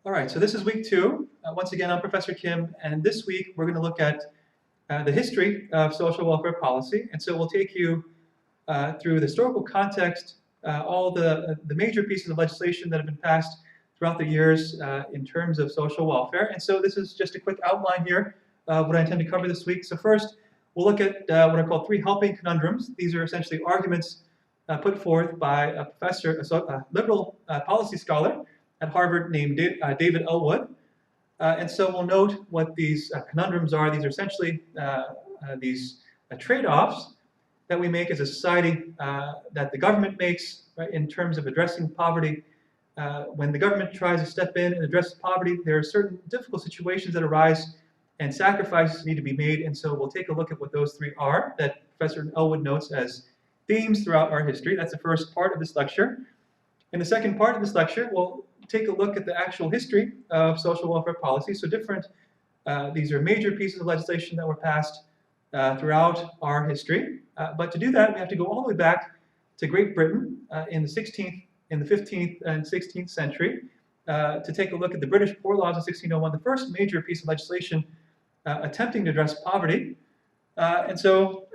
All right, so this is week two. Once again, I'm Professor Kim, and this week we're going to look at the history of social welfare policy. And so we'll take you through the historical context, all the major pieces of legislation that have been passed throughout the years in terms of social welfare. And so this is just a quick outline here of what I intend to cover this week. So first, we'll look at what are called three helping conundrums. These are essentially arguments put forth by a professor, a liberal policy scholar at Harvard named David Elwood. And so we'll note what these conundrums are. These are essentially these trade-offs that we make as a society, that the government makes, right, in terms of addressing poverty. When the government tries to step in and address poverty, there are certain difficult situations that arise and sacrifices need to be made. And so we'll take a look at what those three are that Professor Elwood notes as themes throughout our history. That's the first part of this lecture. In the second part of this lecture, we'll take a look at the actual history of social welfare policy. So these are major pieces of legislation that were passed throughout our history. But to do that, we have to go all the way back to Great Britain in the 15th and 16th century to take a look at the British Poor Laws of 1601, the first major piece of legislation attempting to address poverty. And so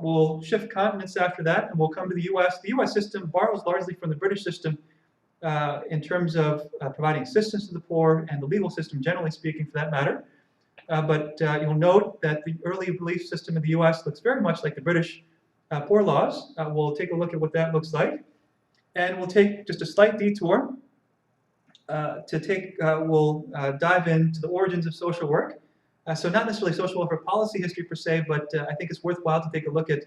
we'll shift continents after that, and we'll come to the US. The US system borrows largely from the British system in terms of providing assistance to the poor, and the legal system, generally speaking, for that matter. But you'll note that the early relief system in the US looks very much like the British Poor Laws. We'll take a look at what that looks like. And we'll take just a slight detour we'll dive into the origins of social work. So not necessarily social welfare policy history per se, but I think it's worthwhile to take a look at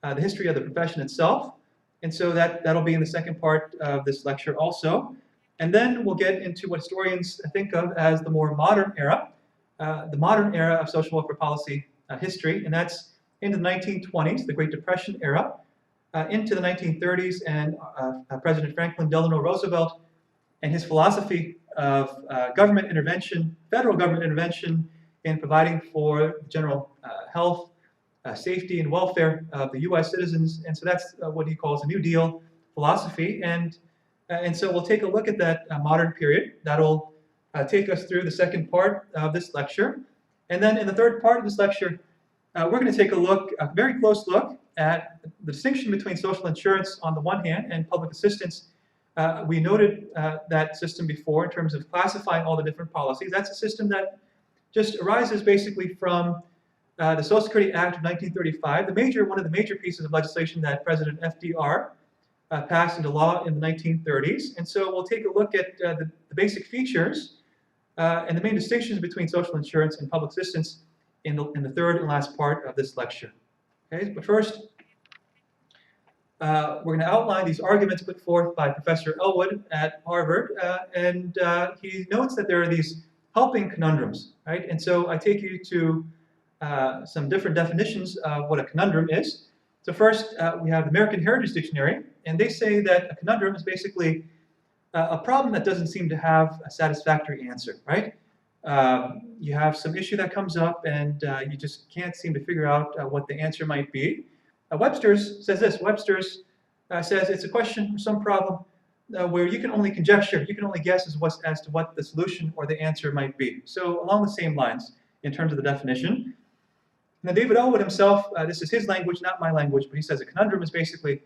the history of the profession itself. And so that'll be in the second part of this lecture also. And then we'll get into what historians think of as the more modern era, of social welfare policy history, and that's into the 1920s, the Great Depression era, into the 1930s, and President Franklin Delano Roosevelt and his philosophy of government intervention, federal government intervention, in providing for general health, safety, and welfare of the U.S. citizens. And so that's what he calls a New Deal philosophy. And so we'll take a look at that modern period. That'll take us through the second part of this lecture. And then in the third part of this lecture, we're going to take a very close look at the distinction between social insurance on the one hand and public assistance. We noted that system before in terms of classifying all the different policies. That's a system that just arises basically from the Social Security Act of 1935, one of the major pieces of legislation that President FDR passed into law in the 1930s. And so we'll take a look at the basic features and the main distinctions between social insurance and public assistance in the third and last part of this lecture. Okay, but first, we're going to outline these arguments put forth by Professor Elwood at Harvard, and he notes that there are these helping conundrums, right? And so I take you to some different definitions of what a conundrum is. So first, we have the American Heritage Dictionary, and they say that a conundrum is basically a problem that doesn't seem to have a satisfactory answer, right? You have some issue that comes up, and you just can't seem to figure out what the answer might be. Webster's says this. Webster's says it's a question or some problem where you can only conjecture, you can only guess as to what the solution or the answer might be. So along the same lines in terms of the definition. Now David Elwood himself, this is his language, not my language, but he says a conundrum is basically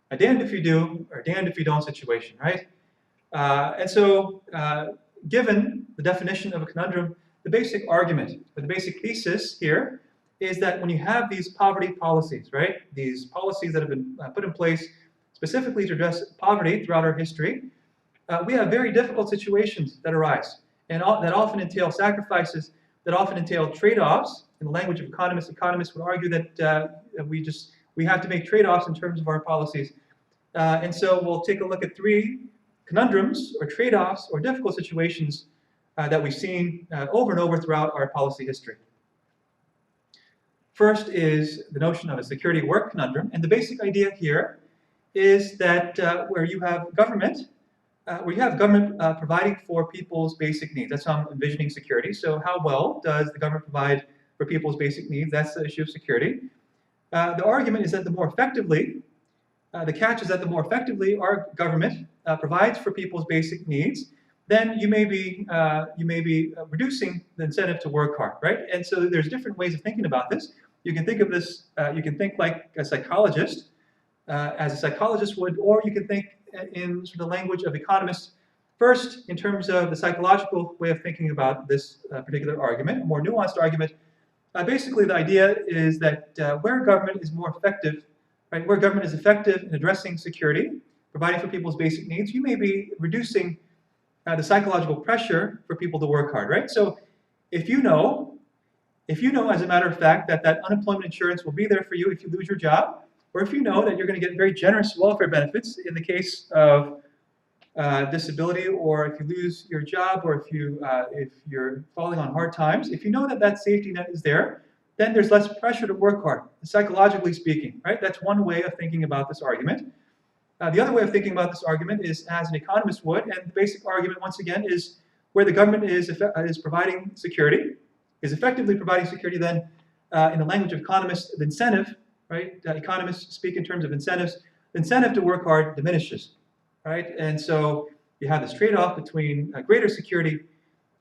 a damned if you do or damned if you don't situation, right? And so given the definition of a conundrum, the basic argument, or the basic thesis here is that when you have these poverty policies, right, these policies that have been put in place specifically to address poverty throughout our history, we have very difficult situations that arise, and that often entail sacrifices, that often entail trade-offs. In the language of economists would argue that we have to make trade-offs in terms of our policies. And so we'll take a look at three conundrums or trade-offs or difficult situations that we've seen over and over throughout our policy history. First is the notion of a security work conundrum, and the basic idea here is that where you have government providing for people's basic needs. That's how I'm envisioning security. So how well does the government provide for people's basic needs? That's the issue of security. The argument is that the catch is that the more effectively our government provides for people's basic needs, then you may be reducing the incentive to work hard, right? And so there's different ways of thinking about this. You can think of this. You can think like a psychologist, as a psychologist would, or you can think in sort of the language of economists. First, in terms of the psychological way of thinking about this particular argument, a more nuanced argument. Basically, the idea is that where government is more effective, right, where government is effective in addressing security, providing for people's basic needs, you may be reducing the psychological pressure for people to work hard, right? So if you know, as a matter of fact, that unemployment insurance will be there for you if you lose your job, or if you know that you're going to get very generous welfare benefits in the case of disability, or if you lose your job, or if you're falling on hard times, if you know that safety net is there, then there's less pressure to work hard, psychologically speaking, right? That's one way of thinking about this argument. The other way of thinking about this argument is as an economist would, and the basic argument, once again, is where the government is providing security, is effectively providing security, then in the language of economists, the incentive, right? Economists speak in terms of incentives. The incentive to work hard diminishes, right? And so you have this trade-off between greater security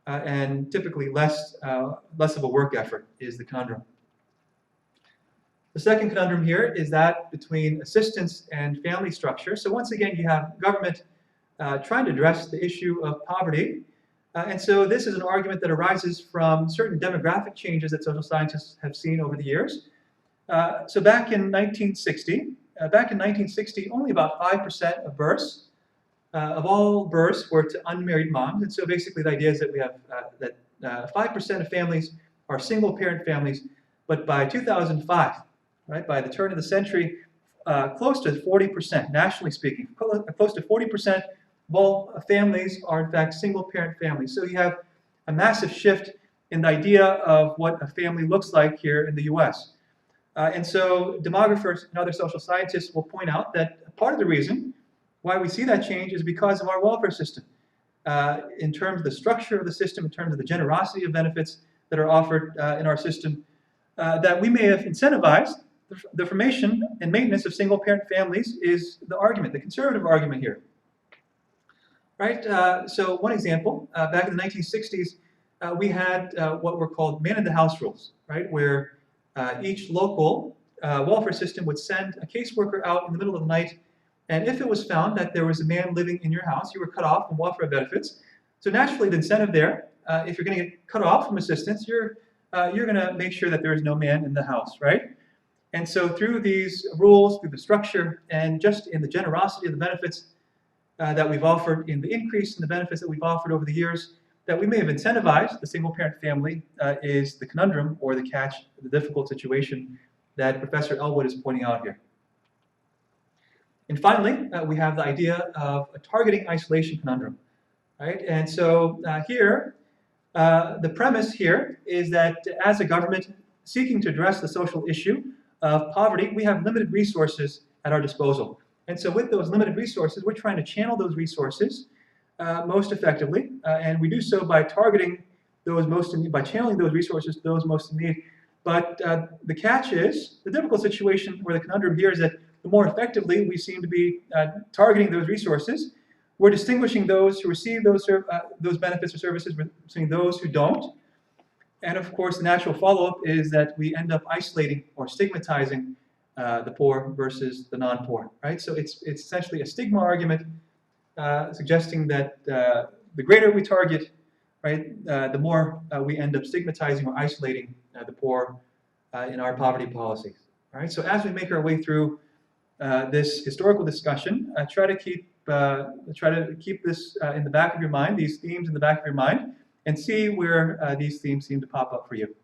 and typically less of a work effort is the conundrum. The second conundrum here is that between assistance and family structure. So once again, you have government trying to address the issue of poverty. And so this is an argument that arises from certain demographic changes that social scientists have seen over the years. So back in 1960, only about 5% of births, of all births, were to unmarried moms. And so basically the idea is that we have that 5% of families are single-parent families, but by 2005, right, by the turn of the century, close to 40%, nationally speaking, close to 40% of all families are in fact single-parent families. So you have a massive shift in the idea of what a family looks like here in the US. And so demographers and other social scientists will point out that part of the reason why we see that change is because of our welfare system. In terms of the structure of the system, in terms of the generosity of benefits that are offered in our system, that we may have incentivized the formation and maintenance of single-parent families is the argument, the conservative argument here. Right? So one example, back in the 1960s, we had what were called man-in-the-house rules, right? Where each local welfare system would send a caseworker out in the middle of the night, and if it was found that there was a man living in your house, you were cut off from welfare benefits. So naturally, the incentive there, if you're going to get cut off from assistance, you're going to make sure that there is no man in the house, right? And so through these rules, through the structure, and just in the generosity of the benefits that we've offered, in the increase in the benefits that we've offered over the years, that we may have incentivized the single-parent family is the conundrum, or the catch, the difficult situation that Professor Elwood is pointing out here. And finally, we have the idea of a targeting isolation conundrum, right? And so here, the premise here is that as a government seeking to address the social issue of poverty, we have limited resources at our disposal. And so with those limited resources, we're trying to channel those resources most effectively, and we do so by targeting those most in need, by channeling those resources to those most in need. But the catch is, the difficult situation, or the conundrum here, is that the more effectively we seem to be targeting those resources, we're distinguishing those who receive those benefits or services between those who don't. And of course, the natural follow-up is that we end up isolating or stigmatizing the poor versus the non-poor, right? So it's essentially a stigma argument suggesting that the greater we target, right, the more we end up stigmatizing or isolating the poor in our poverty policies. All right, so as we make our way through this historical discussion, try to keep this in the back of your mind, these themes in the back of your mind, and see where these themes seem to pop up for you.